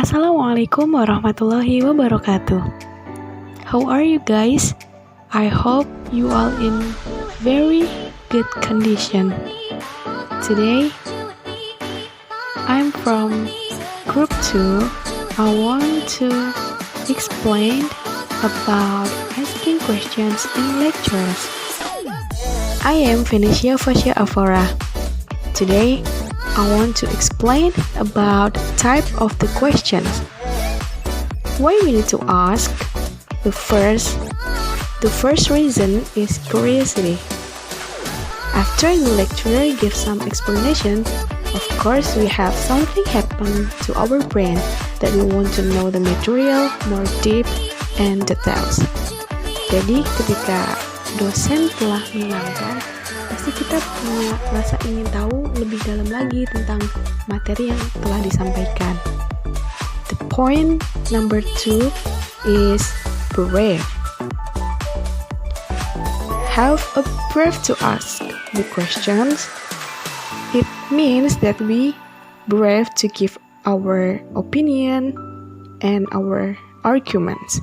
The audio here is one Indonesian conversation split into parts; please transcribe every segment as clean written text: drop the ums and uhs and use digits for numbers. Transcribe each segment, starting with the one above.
Assalamualaikum warahmatullahi wabarakatuh. How are you guys? I hope you all in very good condition. Today, I'm from Group 2. I want to explain about asking questions in lectures. I am Venetia Fasya Avora. Today, I want to explain about type of the questions. Why we need to ask? The first reason is curiosity. After the lecturer gives some explanation, of course we have something happen to our brain that we want to know the material more deep and details. Jadi ketika dosen telah menerangkan, pasti kita punya rasa ingin tahu lebih dalam lagi tentang materi yang telah disampaikan. The point number 2 is brave. Have a brave to ask the questions. It means that we brave to give our opinion and our arguments.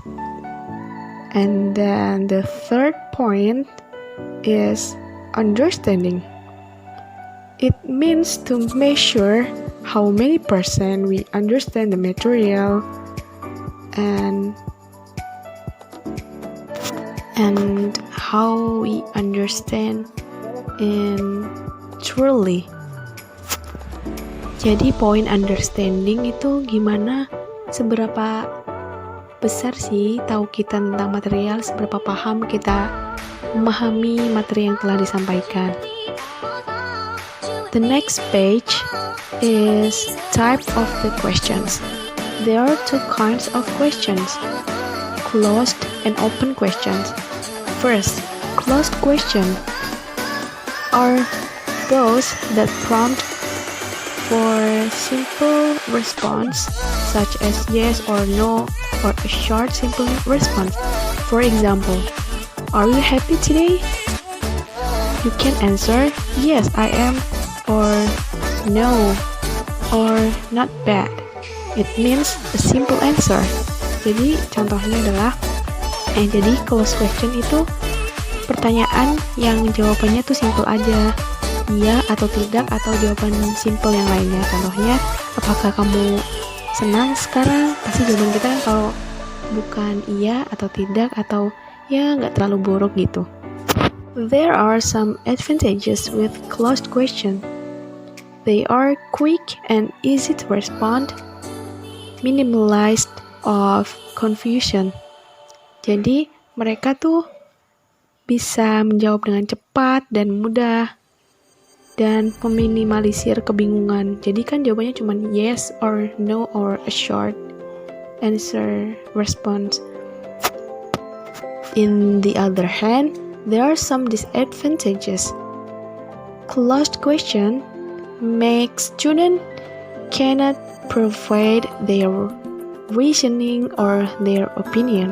And then the third point is understanding. It means to measure how many percent we understand the material and how we understand in truly. Jadi poin understanding itu gimana, seberapa besar sih tahu kita tentang material, seberapa paham kita memahami materi yang telah disampaikan. The next page is type of the questions. There are two kinds of questions, closed and open questions. First, closed questions are those that prompt for simple response, such as yes or no, or a short simple response. For example, are you happy today? You can answer yes I am, or no, or not bad. It means a simple answer. Jadi contohnya adalah jadi closed question itu pertanyaan yang jawabannya tuh simple aja, iya atau tidak, atau jawaban simple yang lainnya. Contohnya, apakah kamu senang sekarang? Pasti jawaban kita kan kalau bukan iya atau tidak, atau ya nggak terlalu buruk gitu. There are some advantages with closed question. They are quick and easy to respond, minimalized of confusion. Jadi mereka tuh bisa menjawab dengan cepat dan mudah dan meminimalisir kebingungan. Jadi kan jawabannya cuma yes or no or a short answer response. In the other hand, there are some disadvantages. Closed question makes students cannot provide their reasoning or their opinion.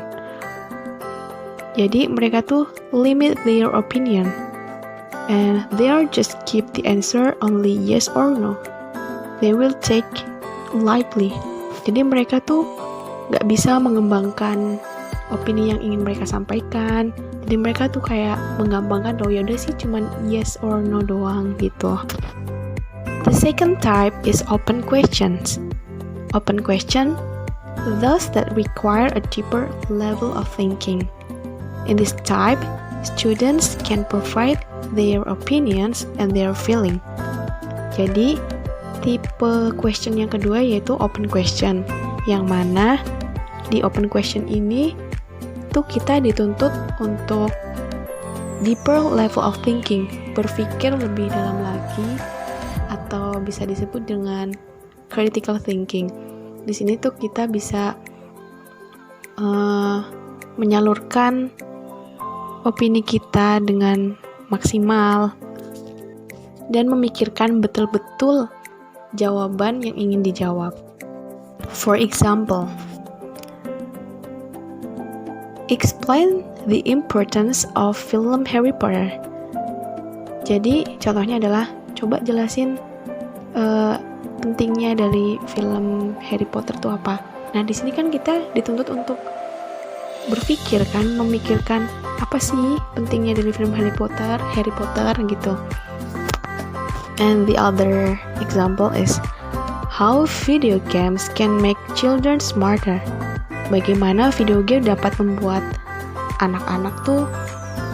Jadi mereka tuh limit their opinion and they are just keep the answer only yes or no. They will take lightly. Jadi mereka tuh gak bisa mengembangkan opini yang ingin mereka sampaikan. Jadi mereka tuh kayak menggampangkan, oh yaudah sih cuman yes or no doang gitu. The second type is open questions. Open question, those that require a deeper level of thinking. In this type, students can provide their opinions and their feeling. Jadi, tipe question yang kedua yaitu open question, yang mana di open question ini tuh kita dituntut untuk deeper level of thinking, berpikir lebih dalam lagi, atau bisa disebut dengan critical thinking. Di sini tuh kita bisa menyalurkan opini kita dengan maksimal dan memikirkan betul-betul jawaban yang ingin dijawab. For example, explain the importance of film Harry Potter. Jadi contohnya adalah coba jelasin pentingnya dari film Harry Potter itu apa. Nah, di sini kan kita dituntut untuk berpikir kan, memikirkan apa sih pentingnya dari film Harry Potter gitu. And the other example is how video games can make children smarter. Bagaimana video game dapat membuat anak-anak tuh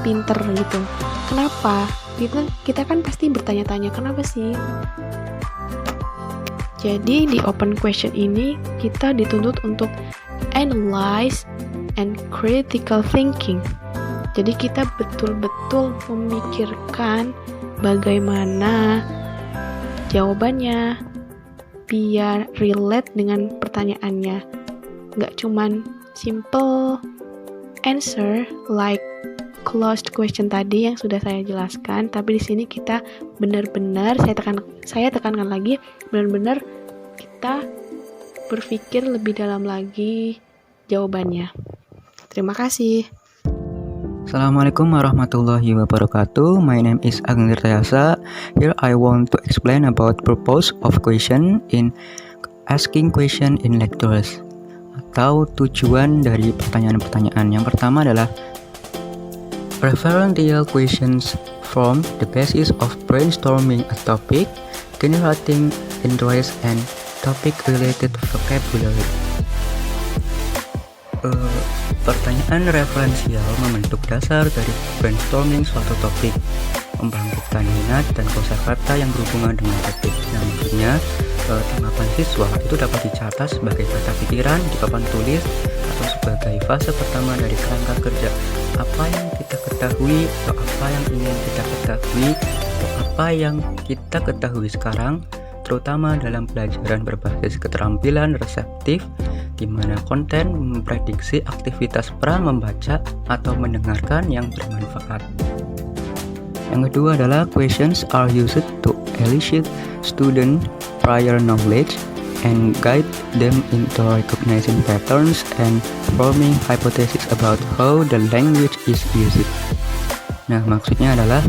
pinter gitu. Kenapa? Kita kan pasti bertanya-tanya kenapa sih? Jadi di open question ini kita dituntut untuk analyze and critical thinking. Jadi kita betul-betul memikirkan bagaimana jawabannya biar relate dengan pertanyaannya. Nggak cuman simple answer like closed question tadi yang sudah saya jelaskan, tapi di sini kita benar-benar saya tekankan lagi, benar-benar kita berpikir lebih dalam lagi jawabannya. Terima kasih. Assalamualaikum warahmatullahi wabarakatuh. My name is Ageng Tirtayasa. Here I want to explain about purpose of question in asking question in lectures, atau tujuan dari pertanyaan-pertanyaan. Yang pertama adalah referential questions form the basis of brainstorming a topic, generating interest and topic-related vocabulary. Pertanyaan referensial membentuk dasar dari brainstorming suatu topik, membangkitkan minat dan kosakata yang berhubungan dengan topik. Nah, maksudnya tanggapan siswa itu dapat dicatat sebagai kata pikiran di papan tulis atau sebagai fase pertama dari kerangka kerja. Apa yang kita ketahui atau apa yang ingin kita ketahui atau apa yang kita ketahui sekarang, terutama dalam pelajaran berbasis keterampilan reseptif, di mana konten memprediksi aktivitas pra membaca atau mendengarkan yang bermanfaat. Yang kedua adalah questions are used to elicit student prior knowledge and guide them into recognizing patterns and forming hypotheses about how the language is used. Nah, maksudnya adalah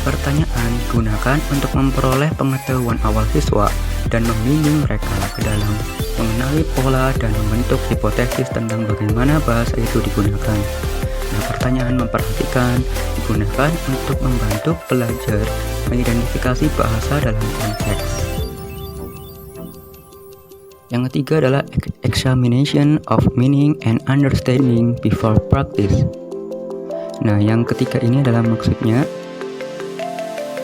pertanyaan digunakan untuk memperoleh pengetahuan awal siswa dan membimbing mereka ke dalam mengenali pola dan membentuk hipotesis tentang bagaimana bahasa itu digunakan. Nah, pertanyaan memperhatikan digunakan untuk membantu pelajar mengidentifikasi bahasa dalam konteks. Yang ketiga adalah examination of meaning and understanding before practice. Nah, yang ketiga ini adalah maksudnya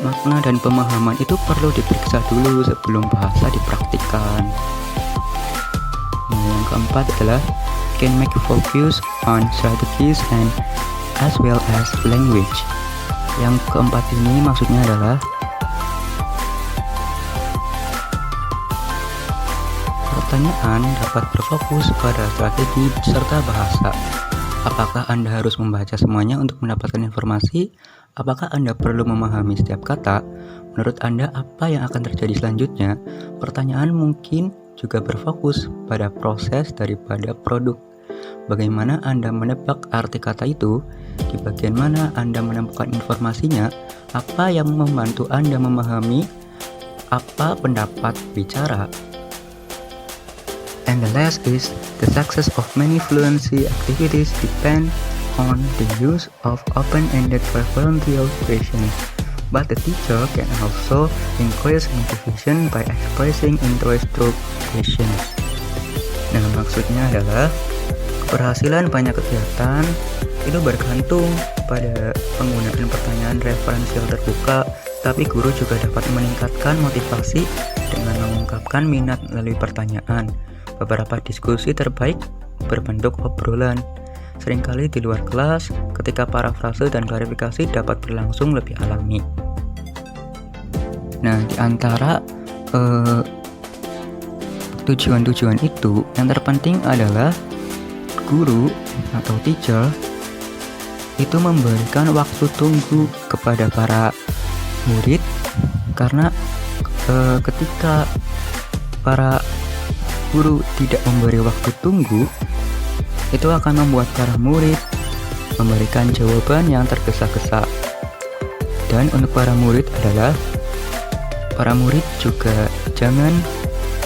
makna dan pemahaman itu perlu diperiksa dulu sebelum bahasa dipraktikkan. Nah, yang keempat adalah can make focus on strategies and as well as language. Yang keempat ini maksudnya adalah pertanyaan dapat berfokus pada strategi serta bahasa. Apakah Anda harus membaca semuanya untuk mendapatkan informasi? Apakah Anda perlu memahami setiap kata? Menurut Anda, apa yang akan terjadi selanjutnya? Pertanyaan mungkin juga berfokus pada proses daripada produk. Bagaimana Anda menebak arti kata itu? Di bagian mana Anda menemukan informasinya? Apa yang membantu Anda memahami apa pendapat bicara? And the last is the success of many fluency activities depend on the use of open-ended referential questions. But the teacher can also increase motivation by expressing interest through questions. Nah, maksudnya adalah keberhasilan banyak kegiatan itu bergantung pada penggunaan pertanyaan referensial terbuka, tapi guru juga dapat meningkatkan motivasi dengan mengungkapkan minat melalui pertanyaan. Beberapa diskusi terbaik berbentuk obrolan. Seringkali di luar kelas, ketika parafrase dan klarifikasi dapat berlangsung lebih alami. Nah, di antara tujuan-tujuan itu, yang terpenting adalah guru atau teacher itu memberikan waktu tunggu kepada para murid, karena ketika para guru tidak memberi waktu tunggu, itu akan membuat para murid memberikan jawaban yang tergesa-gesa. Dan untuk para murid adalah para murid juga jangan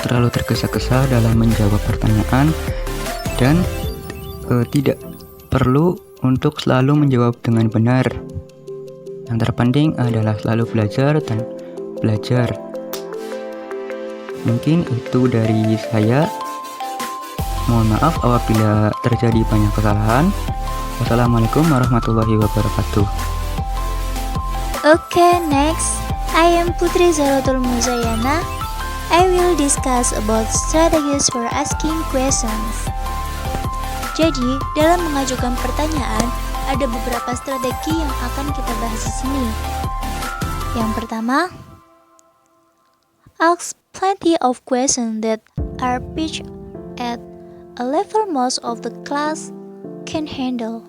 terlalu tergesa-gesa dalam menjawab pertanyaan dan tidak perlu untuk selalu menjawab dengan benar. Yang terpenting adalah selalu belajar dan belajar. Mungkin itu dari saya. Mohon maaf apabila terjadi banyak kesalahan. Wassalamualaikum warahmatullahi wabarakatuh. Okay, next, I am Putri Zaratul Muzayana. I will discuss about strategies for asking questions. Jadi, dalam mengajukan pertanyaan, ada beberapa strategi yang akan kita bahas di sini. Yang pertama, ask plenty of questions that are pitched at a level most of the class can handle.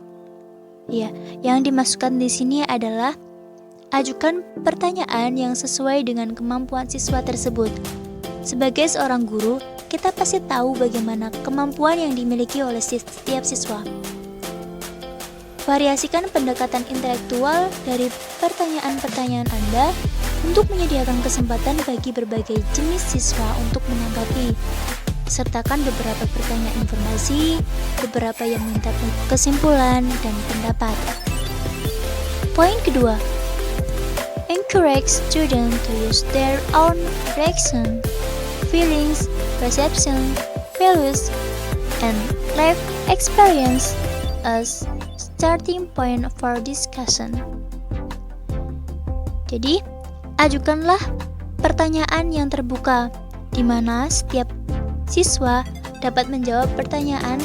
Ya, yang dimasukkan di sini adalah ajukan pertanyaan yang sesuai dengan kemampuan siswa tersebut. Sebagai seorang guru, kita pasti tahu bagaimana kemampuan yang dimiliki oleh setiap siswa. Variasikan pendekatan intelektual dari pertanyaan-pertanyaan Anda untuk menyediakan kesempatan bagi berbagai jenis siswa untuk menanggapi. Sertakan beberapa pertanyaan informasi, beberapa yang minta kesimpulan dan pendapat. Poin kedua, encourage students to use their own reaction, feelings, perception, values, and life experience as starting point for discussion. Jadi, ajukanlah pertanyaan yang terbuka, di mana setiap siswa dapat menjawab pertanyaan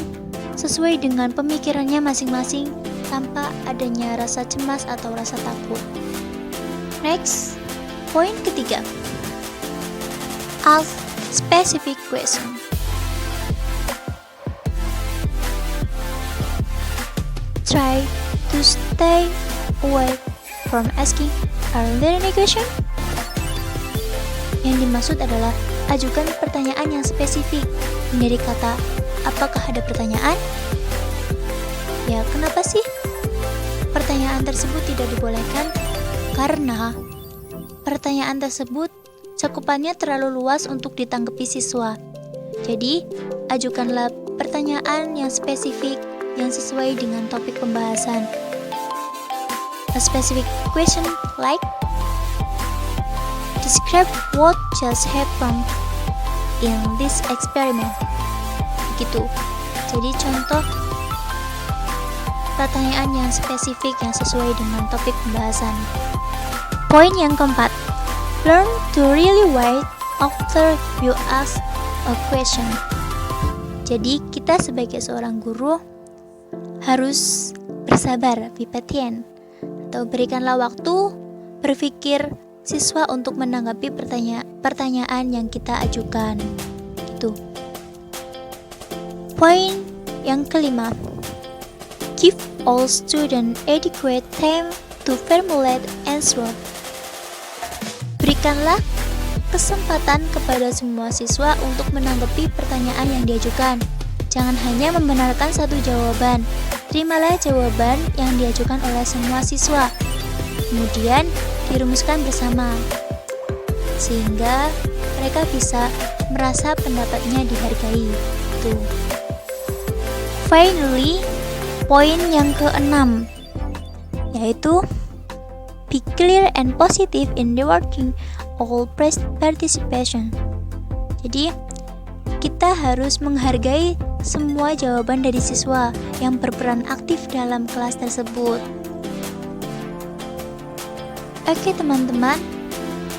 sesuai dengan pemikirannya masing-masing tanpa adanya rasa cemas atau rasa takut. Next, poin ketiga, ask specific question. Try to stay away from asking, "Are there any question?" Yang dimaksud adalah ajukan pertanyaan yang spesifik. Hindari kata, "Apakah ada pertanyaan?" Ya, kenapa sih pertanyaan tersebut tidak dibolehkan? Karena pertanyaan tersebut cakupannya terlalu luas untuk ditanggapi siswa. Jadi, ajukanlah pertanyaan yang spesifik yang sesuai dengan topik pembahasan. A specific question like, describe what just happened in this experiment. Gitu. Jadi contoh pertanyaan yang spesifik yang sesuai dengan topik pembahasan. Poin yang keempat, learn to really wait after you ask a question. Jadi kita sebagai seorang guru harus bersabar, be patient, atau berikanlah waktu berpikir siswa untuk menanggapi pertanyaan yang kita ajukan. Gitu. Poin yang kelima, give all students adequate time to formulate answer. Berikanlah kesempatan kepada semua siswa untuk menanggapi pertanyaan yang diajukan. Jangan hanya membenarkan satu jawaban. Terimalah jawaban yang diajukan oleh semua siswa. Kemudian dirumuskan bersama, sehingga mereka bisa merasa pendapatnya dihargai. Tuh. Finally, poin yang keenam, yaitu be clear and positive in rewarding all participation. Jadi, kita harus menghargai semua jawaban dari siswa yang berperan aktif dalam kelas tersebut. Oke teman-teman,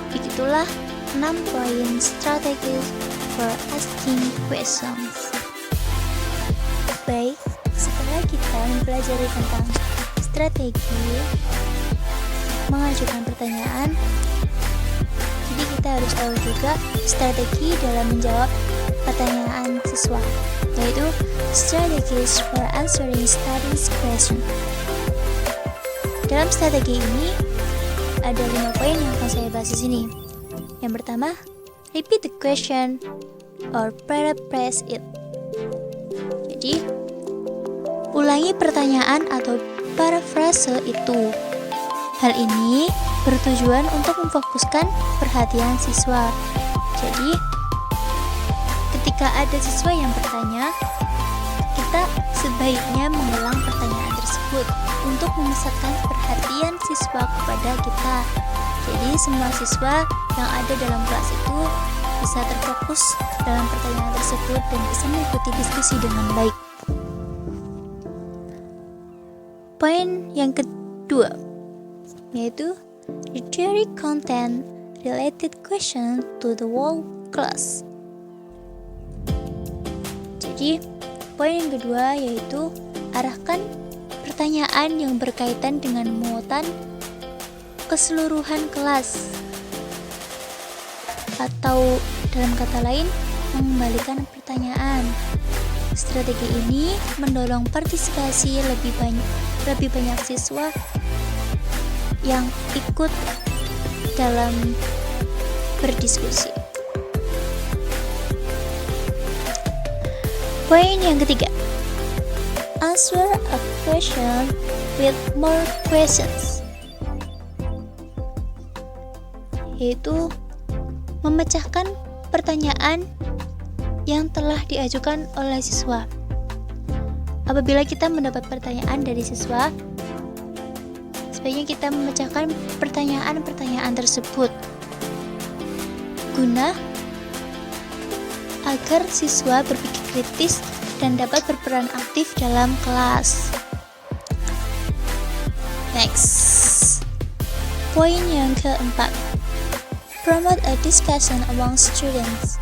begitulah 6 poin strategi for asking questions. Baik, setelah kita mempelajari tentang strategi mengajukan pertanyaan, jadi kita harus tahu juga strategi dalam menjawab pertanyaan siswa, yaitu strategies for answering students' question. Dalam strategi ini ada 5 poin yang akan saya bahas di sini. Yang pertama, repeat the question or paraphrase it. Jadi, ulangi pertanyaan atau paraphrase itu. Hal ini bertujuan untuk memfokuskan perhatian siswa. Jadi, ketika ada siswa yang bertanya, kita sebaiknya mengulang pertanyaan tersebut untuk memusatkan perhatian siswa kepada kita. Jadi, semua siswa yang ada dalam kelas itu bisa terfokus dalam pertanyaan tersebut dan bisa mengikuti diskusi dengan baik. Poin yang kedua, yaitu rhetoric content related question to the whole class. Jadi, poin yang kedua yaitu arahkan pertanyaan yang berkaitan dengan muatan keseluruhan kelas, atau dalam kata lain, mengembalikan pertanyaan. Strategi ini mendorong partisipasi lebih banyak siswa yang ikut dalam berdiskusi. Poin yang ketiga, answer a question with more questions, yaitu memecahkan pertanyaan yang telah diajukan oleh siswa. Apabila kita mendapat pertanyaan dari siswa, sebaiknya kita memecahkan pertanyaan-pertanyaan tersebut guna agar siswa berpikir kritis dan dapat berperan aktif dalam kelas. Next, poin yang keempat, promote a discussion among students.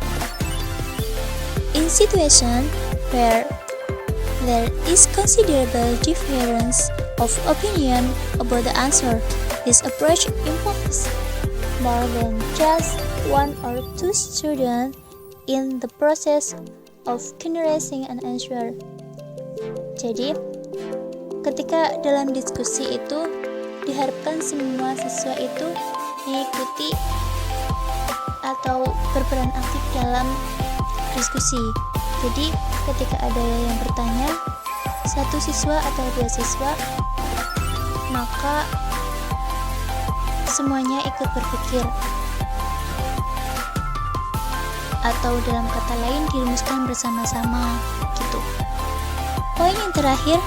In situation where there is considerable difference of opinion about the answer, this approach involves more than just one or two students in the process of generalizing an answer. Jadi, ketika dalam diskusi itu diharapkan semua siswa itu mengikuti atau berperan aktif dalam diskusi. Jadi, ketika ada yang bertanya, satu siswa atau dua siswa, maka semuanya ikut berpikir. Atau dalam kata lain, dirumuskan bersama-sama, gitu. Poin yang terakhir,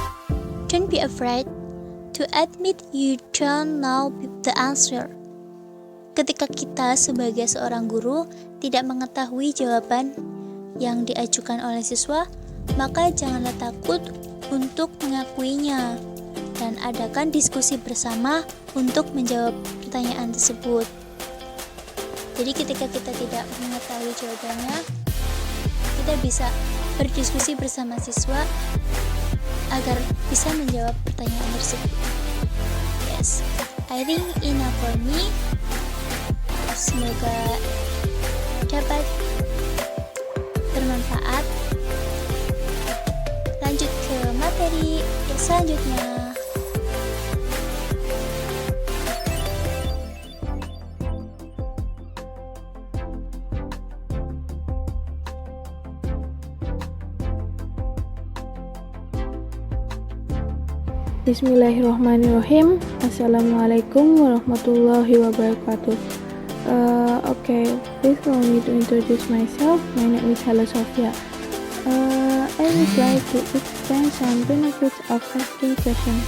don't be afraid to admit you don't know the answer. Ketika kita sebagai seorang guru tidak mengetahui jawaban yang diajukan oleh siswa, maka janganlah takut untuk mengakuinya dan adakan diskusi bersama untuk menjawab pertanyaan tersebut. Jadi ketika kita tidak mengetahui jawabannya, kita bisa berdiskusi bersama siswa agar bisa menjawab pertanyaan tersebut. Yes, I think enough for me. Semoga dapat bermanfaat. Lanjut ke materi yang selanjutnya. Bismillahirrahmanirrahim. Assalamualaikum warahmatullahi wabarakatuh. Okay, please allow me to introduce myself. My name is Hala Sofia. I would like to explain some benefits of asking questions.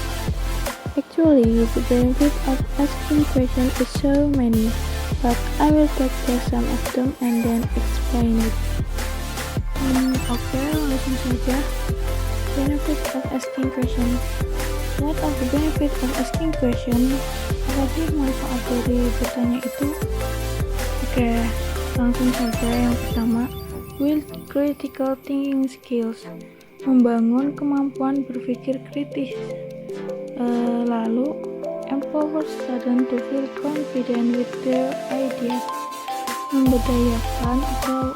Actually, the benefits of asking questions is so many, but I will take just some of them and then explain it. Okay, langsung saja. Benefits of asking questions. What are the benefits of asking questions? Apa sih manfaat dari bertanya itu? Oke, langsung saja. Yang pertama, build critical thinking skills, membangun kemampuan berpikir kritis. Lalu, empower students to feel confident with their ideas, memberdayakan atau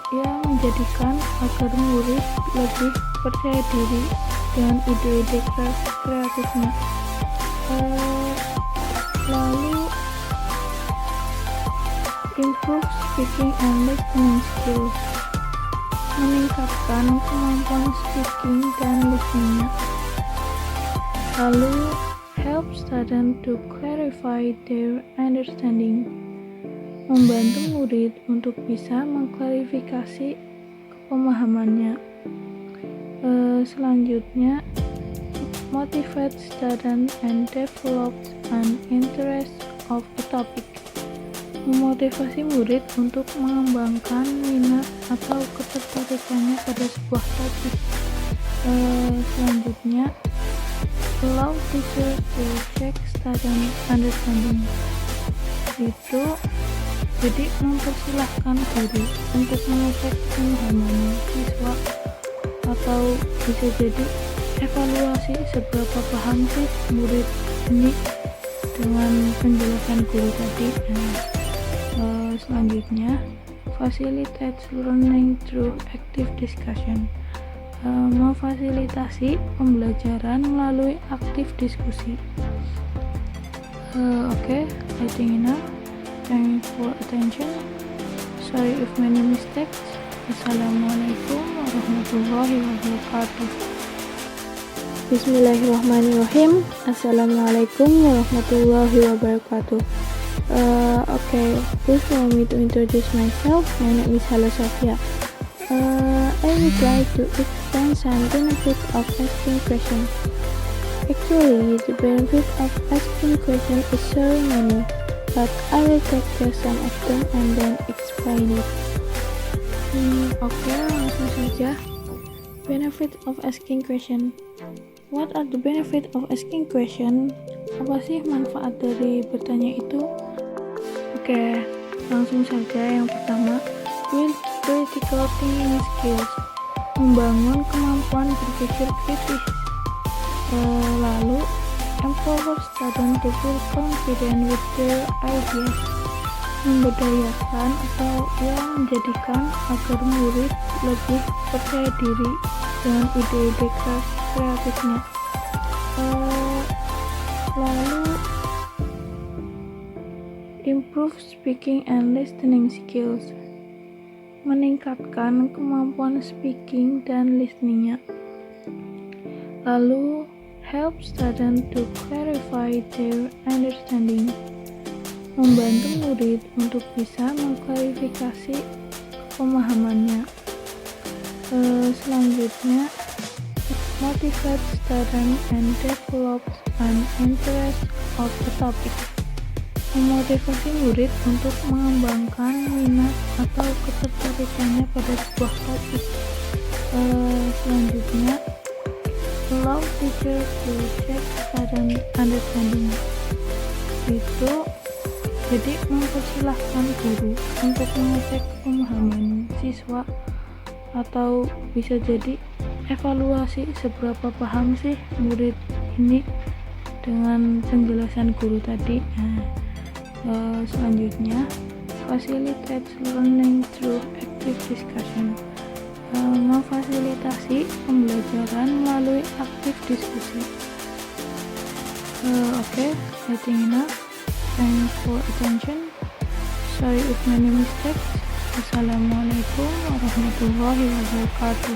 menjadikan agar murid lebih percaya diri dengan ide-ide kreatifnya. Lalu improve speaking and listening skills, meningkatkan kemampuan speaking dan listeningnya. Lalu help students to clarify their understanding. Membantu murid untuk bisa mengklarifikasi pemahamannya. Selanjutnya, motivate students and develop an interest of a topic. Memotivasi murid untuk mengembangkan minat atau ketertarikannya pada sebuah topik. Selanjutnya, allow teacher to check student understanding. Itu jadi mempersilahkan guru untuk mengecek pemahaman siswa atau bisa jadi evaluasi seberapa paham sih murid ini dengan penjelasan guru tadi. Selanjutnya, facilitate learning through active discussion. Memfasilitasi pembelajaran melalui aktif diskusi. Okay, I think enough. Thanks for attention. Sorry if many mistakes. Assalamualaikum warahmatullahi wabarakatuh. Bismillahirrahmanirrahim. Assalamualaikum warahmatullahi wabarakatuh. Okay, please allow me to introduce myself. My name is Hala Sofia. I will try to explain some benefits of asking questions. Actually, the benefit of asking questions is so many, but I will take just some of them and then explain it. Oke, langsung saja. Benefit of asking question. What are the benefit of asking question? Apa sih manfaat dari bertanya itu? Oke, langsung saja. Yang pertama, build critical thinking skills. Membangun kemampuan berpikir kritis. Lalu, empower students to feel confident with their ideas. Memberdayakan atau yang menjadikan agar murid lebih percaya diri dengan ide-ide kreatifnya. Lalu, improve speaking and listening skills. Meningkatkan kemampuan speaking dan listeningnya. Lalu, help students to clarify their understanding. Membantu murid untuk bisa mengklarifikasi pemahamannya. Selanjutnya, motivate students and develop an interest of the topic. Memotivasi murid untuk mengembangkan minat atau ketertarikannya pada sebuah topik. Selanjutnya, allow teacher to check student understanding. Itu jadi mempersilahkan guru untuk mengecek pemahaman siswa atau bisa jadi evaluasi seberapa paham sih murid ini dengan penjelasan guru tadi. Selanjutnya, facilitate learning through active discussion. Memfasilitasi pembelajaran melalui aktif diskusi. Okay, I think enough. Thanks for attention. Sorry if many mistakes. Assalamualaikum warahmatullahi wabarakatuh.